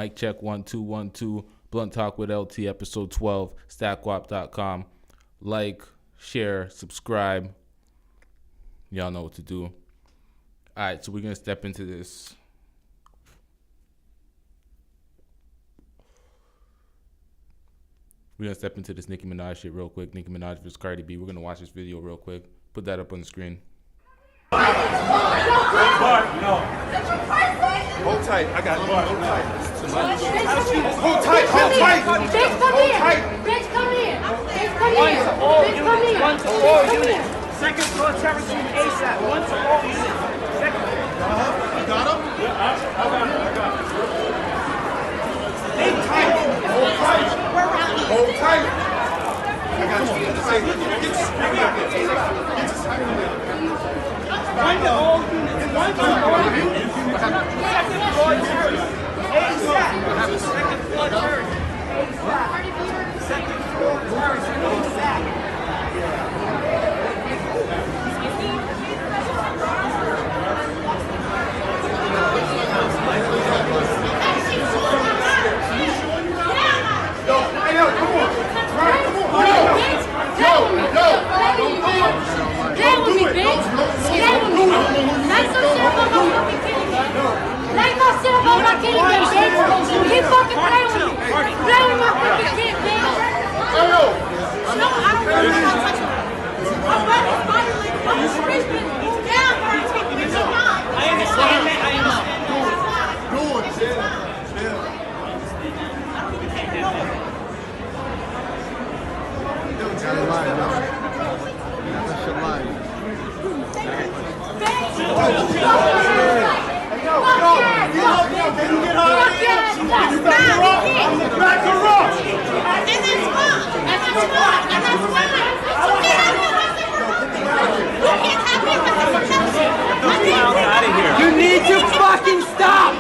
Mic check 1 2 1 2. Blunt Talk with LT episode 12. StatGwop.com. Like, share, subscribe. Y'all know what to do. All right, so we're gonna step into this. We're gonna step into this Nicki Minaj shit real quick. Nicki Minaj vs. Cardi B. We're gonna watch this video real quick. Put that up on the screen. No. Hold tight. I got it. Hold tight. Hold tight. Hold tight. Bitch, come here. Bitch, come here. Bitch, come here. Bitch, come here. One to all units. Second floor terrorist team ASAP. One to all units. Second. You got him? Yeah, I got him. Hold tight. Hold tight. Hold tight. I got you. One to all units. One to all units. Second floor terrorist. ASAP. Second floor terrorist. ASAP. Second floor terrorist. ASAP. You need to fucking stop!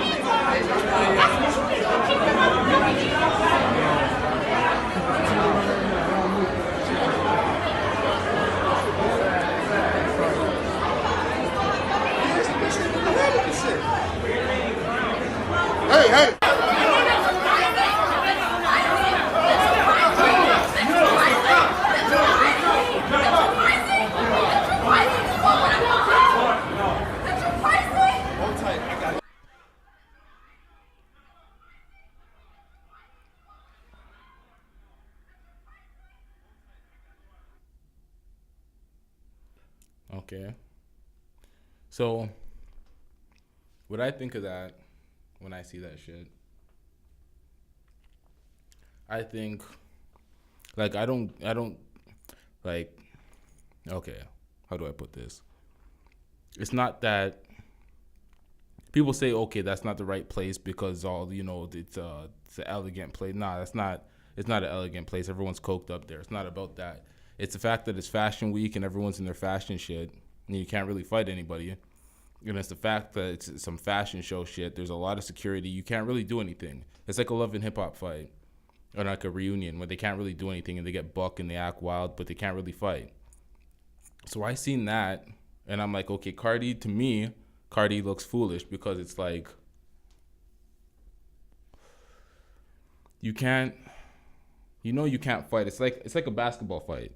Hey! Okay. So, what I think of that when I see that shit, I think, like, I don't, like, okay, how do I put this? It's not that people say, okay, that's not the right place because it's an elegant place. Nah, it's not an elegant place. Everyone's coked up there. It's not about that. It's the fact that it's fashion week and everyone's in their fashion shit and you can't really fight anybody. And it's the fact that it's some fashion show shit. There's a lot of security. You can't really do anything. It's like a Love and Hip Hop fight or like a reunion where they can't really do anything and they get buck and they act wild, but they can't really fight. So I seen that and I'm like, okay, Cardi looks foolish because it's like you can't fight. It's like a basketball fight.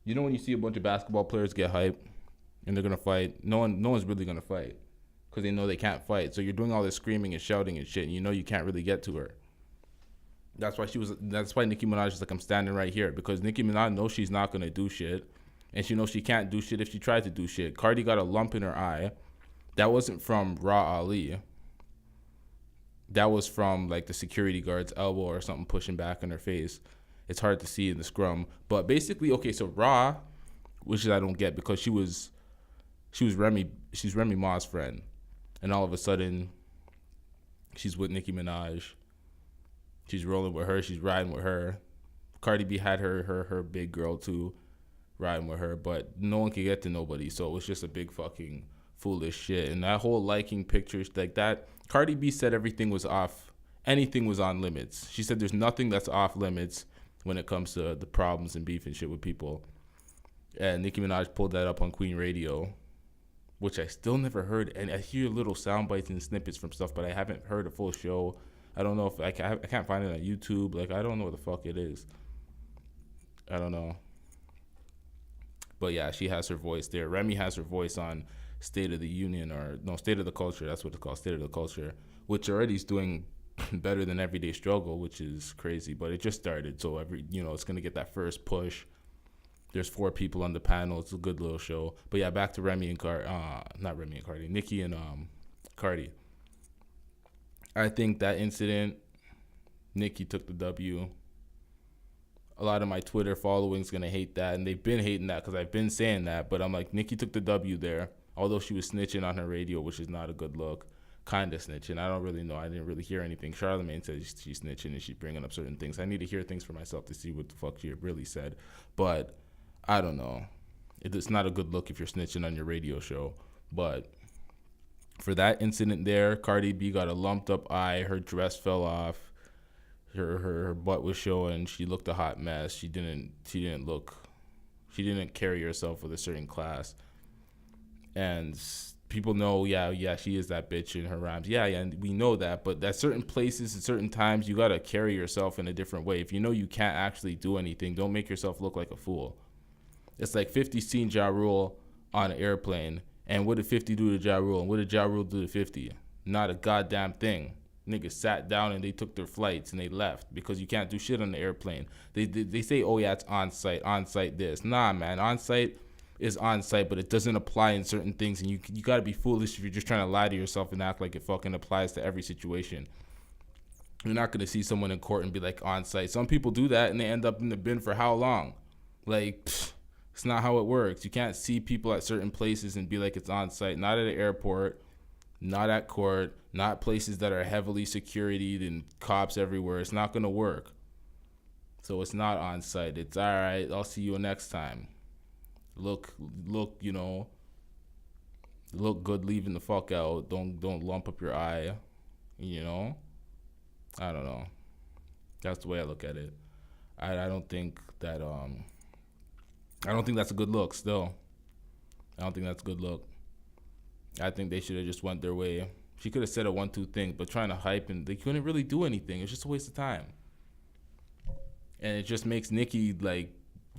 You know when you see a bunch of basketball players get hyped and they're gonna fight, no one's really gonna fight because they know they can't fight. So you're doing all this screaming and shouting and shit, and you know you can't really get to her. That's why Nicki Minaj is like, I'm standing right here, because Nicki Minaj knows she's not gonna do shit, and she knows she can't do shit if she tried to do shit. Cardi got a lump in her eye. That wasn't from Raw Ali. That was from like the security guard's elbow or something pushing back in her face. It's hard to see in the scrum. But basically, okay, so Raw, which I don't get because she's Remy Ma's friend. And all of a sudden, she's with Nicki Minaj. She's rolling with her. She's riding with her. Cardi B had her big girl too, riding with her. But no one could get to nobody. So it was just a big fucking foolish shit. And that whole liking pictures like that, Cardi B said everything was off. Anything was on limits. She said there's nothing that's off limits when it comes to the problems and beef and shit with people. And Nicki Minaj pulled that up on Queen Radio, which I still never heard. And I hear little sound bites and snippets from stuff, but I haven't heard a full show. I don't know if I can't find it on YouTube. Like, I don't know what the fuck it is. I don't know. But yeah, she has her voice there. Remy has her voice on State of the Union, or no, State of the Culture. That's what it's called, State of the Culture, which already is doing better than Everyday Struggle, which is crazy. But it just started, so it's gonna get that first push. There's 4 people on the panel. It's a good little show. But yeah, back to Remy and not Remy and Cardi, Nicki and Cardi. I think that incident, Nicki took the W. A lot of my Twitter following is gonna hate that, and they've been hating that because I've been saying that. But I'm like, Nicki took the W there, although she was snitching on her radio, which is not a good look. Kind of snitching. I don't really know. I didn't really hear anything. Charlamagne said she's snitching and she's bringing up certain things. I need to hear things for myself to see what the fuck she really said. But I don't know. It's not a good look if you're snitching on your radio show. But for that incident there, Cardi B got a lumped up eye. Her dress fell off. Her butt was showing. She looked a hot mess. She didn't carry herself with a certain class. And people know, yeah, she is that bitch in her rhymes. Yeah, and we know that. But at certain places, at certain times, you got to carry yourself in a different way. If you know you can't actually do anything, don't make yourself look like a fool. It's like 50 seen Ja Rule on an airplane. And what did 50 do to Ja Rule? And what did Ja Rule do to 50? Not a goddamn thing. Niggas sat down and they took their flights and they left because you can't do shit on the airplane. They say, oh yeah, it's on site this. Nah, man, on site is on site, but it doesn't apply in certain things, and you got to be foolish if you're just trying to lie to yourself and act like it fucking applies to every situation. You're not going to see someone in court and be like on site. Some people do that and they end up in the bin for how long? Like, it's not how it works. You can't see people at certain places and be like it's on site. Not at an airport, not at court, not places that are heavily securityed and cops everywhere. It's not going to work. So it's not on site. It's all right, I'll see you next time. Look, look good leaving the fuck out. Don't lump up your eye, I don't know. That's the way I look at it. I don't think that I don't think that's a good look still. I don't think that's a good look. I think they should have just went their way. She could have said a 1-2 thing, but trying to hype and they couldn't really do anything. It's just a waste of time. And it just makes Nicki like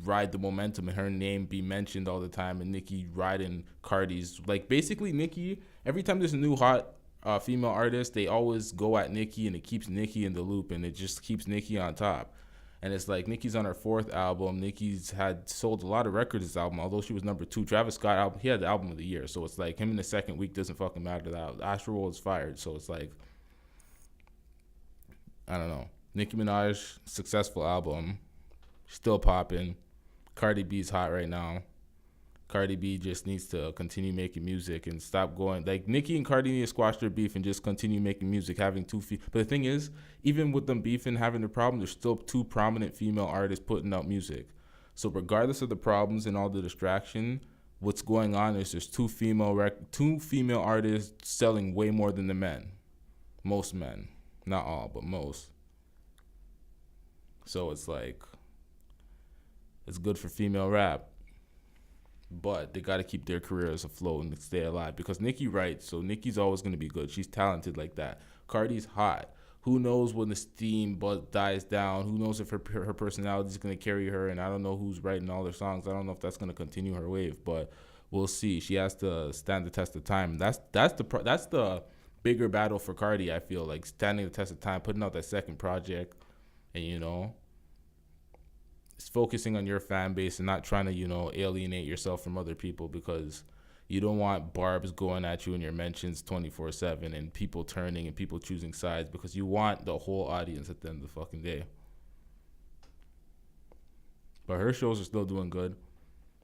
ride the momentum and her name be mentioned all the time, and Nicki riding Cardi's. Like, basically Nicki, every time there's a new hot female artist, they always go at Nicki, and it keeps Nicki in the loop, and it just keeps Nicki on top. And it's like Nicki's on her 4th album. Nicki's had sold a lot of records this album, although she was number 2. Travis Scott album, he had the album of the year, so it's like him in the second week doesn't fucking matter. That Astro is fired, so it's like, I don't know. Nicki Minaj, successful album, still popping. Cardi B's hot right now. Cardi B just needs to continue making music and stop going. Like, Nicki and Cardi need to squash their beef and just continue making music, having 2 But the thing is, even with them beefing, having the problem, there's still 2 prominent female artists putting out music. So regardless of the problems and all the distraction, what's going on is there's 2 female artists selling way more than the men. Most men. Not all, but most. So it's like, it's good for female rap, but they got to keep their careers afloat and stay alive, because Nicki writes, so Nicki's always going to be good. She's talented like that. Cardi's hot. Who knows when the steam dies down? Who knows if her personality is going to carry her? And I don't know who's writing all their songs. I don't know if that's going to continue her wave, but we'll see. She has to stand the test of time. That's the bigger battle for Cardi. I feel like standing the test of time, putting out that second project, and it's focusing on your fan base and not trying to, alienate yourself from other people, because you don't want barbs going at you in your mentions 24/7 and people turning and people choosing sides, because you want the whole audience at the end of the fucking day. But her shows are still doing good.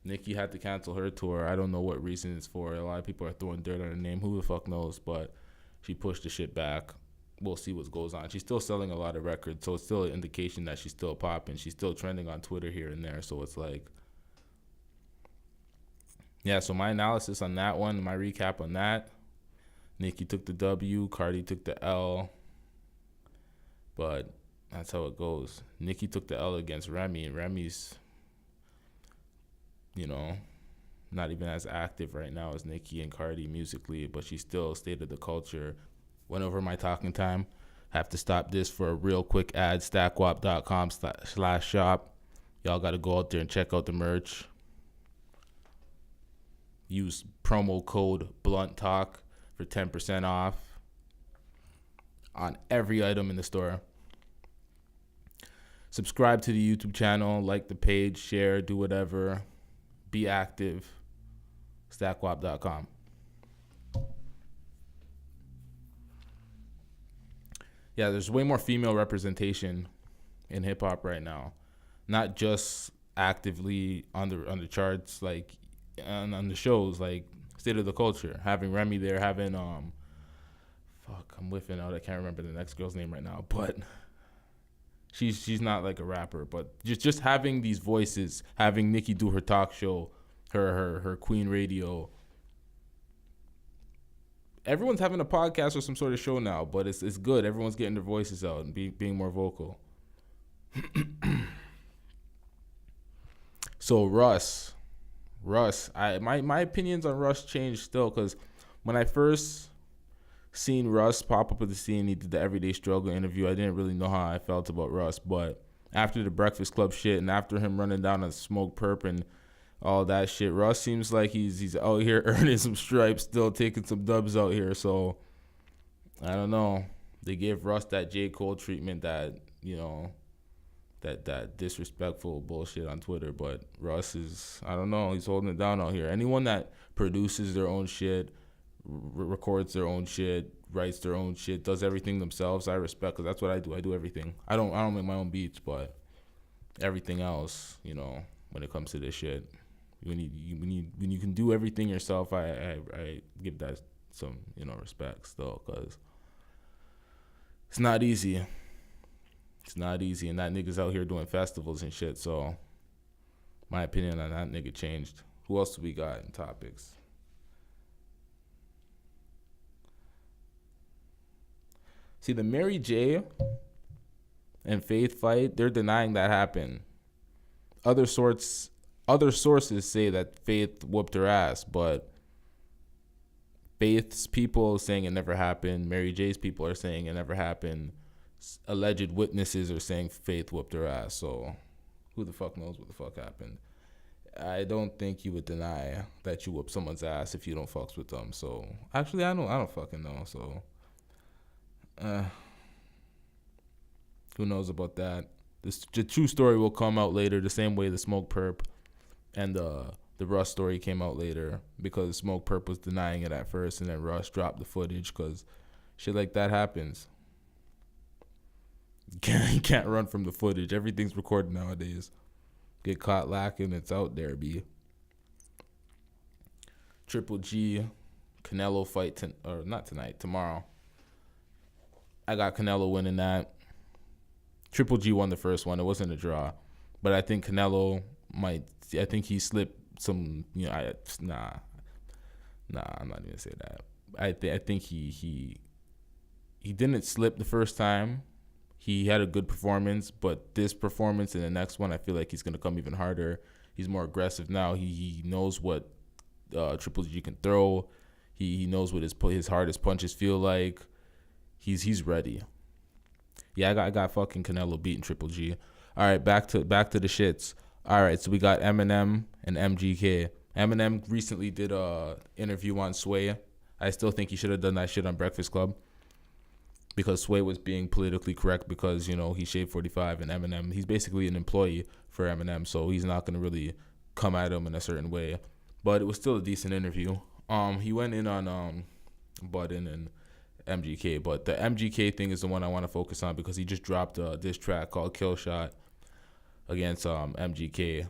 Nicki had to cancel her tour. I don't know what reason it's for. A lot of people are throwing dirt on her name. Who the fuck knows? But she pushed the shit back. We'll see what goes on. She's still selling a lot of records, so it's still an indication that she's still popping. She's still trending on Twitter here and there, so it's like, yeah, so my analysis on that one, my recap on that, Nicki took the W, Cardi took the L, but that's how it goes. Nicki took the L against Remy, and Remy's, not even as active right now as Nicki and Cardi musically, but she's still State of the Culture. Went over my talking time. Have to stop this for a real quick ad. Stackgwop.com/shop. Y'all got to go out there and check out the merch. Use promo code Blunt Talk for 10% off on every item in the store. Subscribe to the YouTube channel, like the page, share, do whatever. Be active. Stackgwop.com. Yeah, there's way more female representation in hip hop right now. Not just actively on the charts, like on the shows, like State of the Culture. Having Remy there, having I'm whiffing out. I can't remember the next girl's name right now, but she's not like a rapper. But just having these voices, having Nicki do her talk show, her Queen Radio. Everyone's having a podcast or some sort of show now, but it's good. Everyone's getting their voices out and being more vocal. So Russ, my opinions on Russ changed still, because when I first seen Russ pop up at the scene, he did the Everyday Struggle interview. I didn't really know how I felt about Russ, but after the Breakfast Club shit and after him running down on Smoke Perp and all that shit, Russ seems like he's out here earning some stripes, still taking some dubs out here. So I don't know. They gave Russ that J. Cole treatment, that, you know, that disrespectful bullshit on Twitter. But Russ is, I don't know, he's holding it down out here. Anyone that produces their own shit, records their own shit, writes their own shit, does everything themselves, I respect, because that's what I do. I do everything. I don't make my own beats, but everything else, you know, when it comes to this shit, when you can do everything yourself, I give that some, you know, respect still, because it's not easy. It's not easy, and that nigga's out here doing festivals and shit. So my opinion on that nigga changed. Who else do we got in topics? See, the Mary J and Faith fight, they're denying that happened. Other sources say that Faith whooped her ass, but Faith's people are saying it never happened. Mary J's people are saying it never happened. Alleged witnesses are saying Faith whooped her ass. So who the fuck knows what the fuck happened? I don't think you would deny that you whoop someone's ass if you don't fucks with them. So actually, I don't fucking know. So who knows about that? The true story will come out later, the same way the Smoke Perp and the Russ story came out later, because Smoke Perp was denying it at first, and then Russ dropped the footage, because shit like that happens. You can't run from the footage. Everything's recorded nowadays. Get caught lacking, it's out there, B. Triple G, Canelo fight, or not tonight, tomorrow. I got Canelo winning that. Triple G won the first one. It wasn't a draw. But I think Canelo might, I think he slipped some, you know, I'm not even gonna say that. I think he didn't slip the first time. He had a good performance, but this performance and the next one, I feel like he's gonna come even harder. He's more aggressive now. He knows what Triple G can throw. He knows what his hardest punches feel like. He's ready. Yeah, I got fucking Canelo beating Triple G. All right, back to the shits. All right, so we got Eminem and MGK. Eminem recently did a interview on Sway. I still think he should have done that shit on Breakfast Club, because Sway was being politically correct, because, you know, he shaved 45, and Eminem, he's basically an employee for Eminem, so he's not going to really come at him in a certain way. But it was still a decent interview. He went in on Budden and MGK, but the MGK thing is the one I want to focus on, because he just dropped a diss track called Kill Shot against MGK.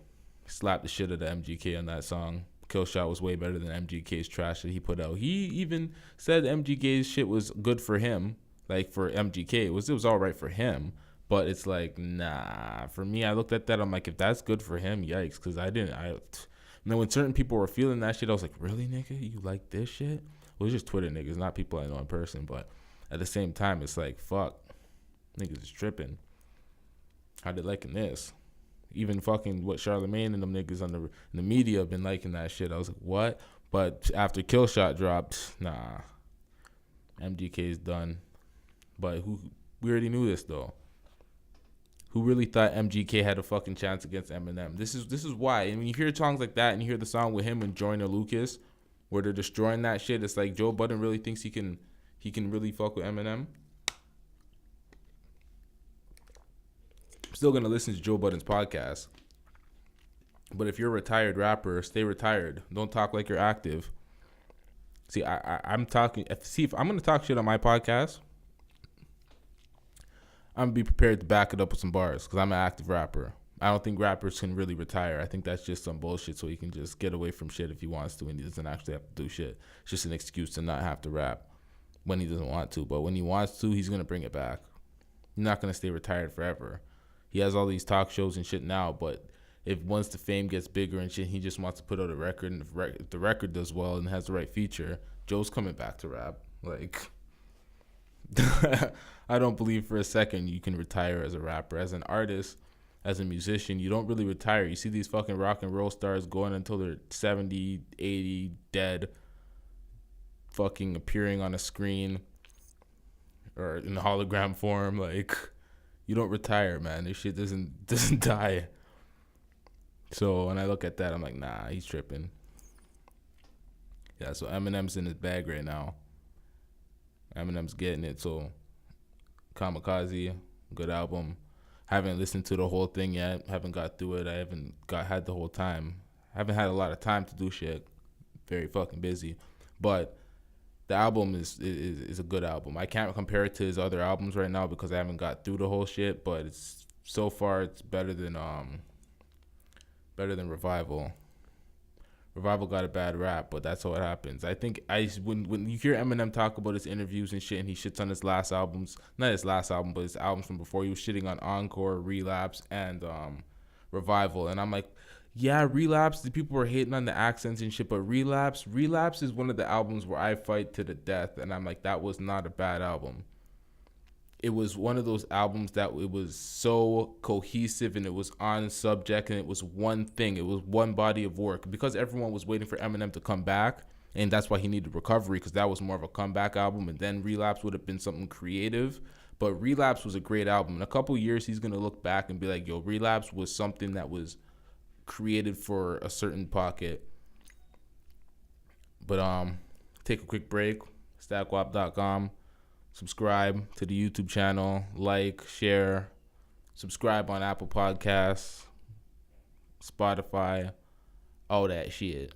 Slapped the shit out of MGK on that song. Kill Shot was way better than MGK's trash that he put out. He even said MGK's shit was good for him. Like, for MGK, it was all right for him, but it's like, nah. For me, I looked at that, I'm like, if that's good for him, yikes, because when certain people were feeling that shit, I was like, really, nigga, you like this shit? Well, it's just Twitter niggas, not people I know in person, but at the same time, it's like, fuck, niggas is tripping. How they liking this? Even fucking what Charlemagne and them niggas in the media have been liking that shit. I was like, what? But after Kill Shot dropped, nah, MGK's done. But We already knew this though. Who really thought MGK had a fucking chance against Eminem? This is why. And when you hear songs like that and you hear the song with him and Joyner Lucas, where they're destroying that shit, it's like Joe Budden really thinks he can really fuck with Eminem. I'm still gonna listen to Joe Budden's podcast. But if you're a retired rapper, stay retired. Don't talk like you're active. See, I'm talking. If I'm gonna talk shit on my podcast, I'm gonna be prepared to back it up with some bars because I'm an active rapper. I don't think rappers can really retire. I think that's just some bullshit so he can just get away from shit if he wants to and he doesn't actually have to do shit. It's just an excuse to not have to rap when he doesn't want to. But when he wants to, he's gonna bring it back. He's not gonna stay retired forever. He has all these talk shows and shit now, but if once the fame gets bigger and shit, he just wants to put out a record, and if the record does well and has the right feature, Joe's coming back to rap. Like, I don't believe for a second you can retire as a rapper. As an artist, as a musician, you don't really retire. You see these fucking rock and roll stars going until they're 70, 80, dead, fucking appearing on a screen or in hologram form. Like, you don't retire, man. This shit doesn't die. So when I look at that, I'm like, nah, he's tripping. Yeah, so Eminem's in his bag right now. Eminem's getting it. So Kamikaze, good album. Haven't listened to the whole thing yet. Haven't got through it. I haven't had the whole time. Haven't had a lot of time to do shit. Very fucking busy. But the album is a good album. I can't compare it to his other albums right now because I haven't got through the whole shit. But it's so far it's better than Revival. Revival got a bad rap, but that's how it happens. I think when you hear Eminem talk about his interviews and shit, and he shits on his last albums, not his last album, but his albums from before, he was shitting on Encore, Relapse, and Revival. And I'm like, yeah, Relapse, the people were hating on the accents and shit, but Relapse is one of the albums where I fight to the death, and I'm like, that was not a bad album. It was one of those albums that it was so cohesive and it was on subject and it was one thing. It was one body of work. Because everyone was waiting for Eminem to come back, and that's why he needed Recovery, because that was more of a comeback album, and then Relapse would have been something creative. But Relapse was a great album. In a couple years, he's going to look back and be like, yo, Relapse was something that was created for a certain pocket. But take a quick break. StatGwop.com. Subscribe to the YouTube channel, like, share, subscribe on Apple Podcasts, Spotify, all that shit.